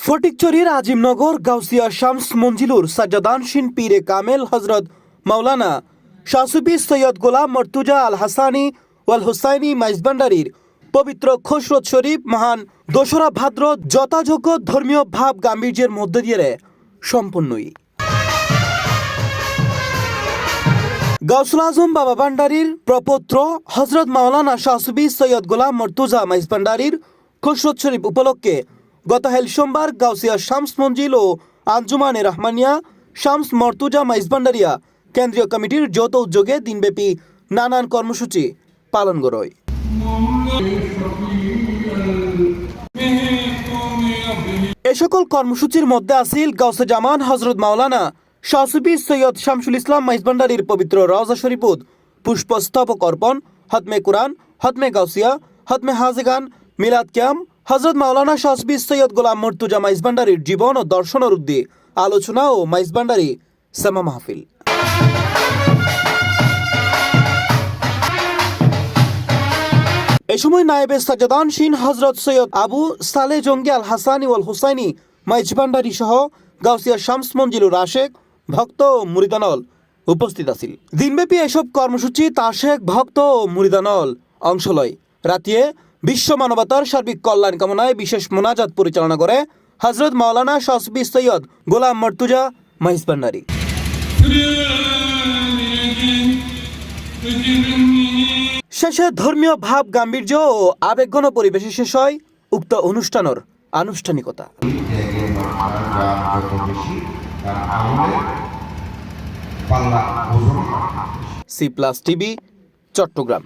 ফটিকছড়ির আজিমনগর গাউসিয়া শামস মঞ্জিলুর সাজ্জাদানশীন পীরে কামেল হজরত মাওলানা শাসুবি সৈয়দ গোলাম মর্তুজা আল হাসানি ওয়াল হুসাইনি মাইজভান্ডারির পবিত্র খসরত শরীফ মহান দোসরা ভাদ্র যথাযোগ্য ধর্মীয় ভাব গাম্ভীর্যের মধ্য দিয়ে সম্পন্নই। গাউসুল আজম বাবা ভান্ডারির প্রপৌত্র হজরত মাওলানা শাসুবি সৈয়দ গোলাম মর্তুজা মাইজভান্ডারির খসরত শরীফ উপলক্ষে গতকাল সোমবার গাউসিয়া শামস মঞ্জিল ও আঞ্জুমানে রহমানিয়া শামস মর্তুজা মাইজভান্ডারিয়া কেন্দ্রীয় কমিটির যৌথ উদ্যোগে দিনব্যাপী নানান কর্মসূচি পালন করা হয়। এ সকল কর্মসূচির মধ্যে আছিল গাউসে জামান হজরত মাওলানা শাসুবি সৈয়দ শামসুল ইসলাম মাইজভান্ডারির পবিত্র রওজা শরীফত পুষ্পস্তবক অর্পণ, হতমে কুরআন, হতমে গাউসিয়া, হতমে হাজেগান, মিলাদ ক্যাম্প, হজরত মাওলানা শাসুবি সৈয়দ গোলাম মর্তুজা মাইজভান্ডারির জীবন ও দর্শনের উদ্দে আলোচনা ও মাইজভান্ডারি সেমা মাহফিল। এ সময় নায়েবে সাজ্জাদানশীন হজরত সৈয়দ আবু সালে জঙ্গি আল হাসানি ওয়াল হুসাইনি মাইজভান্ডারি সহ গাউসিয়া শামস মঞ্জিলুর আশেক ভক্ত ও মুরিদানল উপস্থিত আছিল। দিনব্যাপী এসব কর্মসূচিত আশেক ভক্ত ও মুরিদানল অংশ লয়। রাতিয়ে বিশ্ব মানবতার সার্বিক কল্যাণ কামনায় বিশেষ মোনাজাত পরিচালনা করে হজরত মাওলানা শাসুবি সৈয়দ গোলাম মর্তুজা মাইজভান্ডারি। শেষে ধর্মীয় ভাব গাম্ভীর্য ও আবেগঘন পরিবেশে শেষ হয় উক্ত অনুষ্ঠানের আনুষ্ঠানিকতা। C plus TV, Chittagong.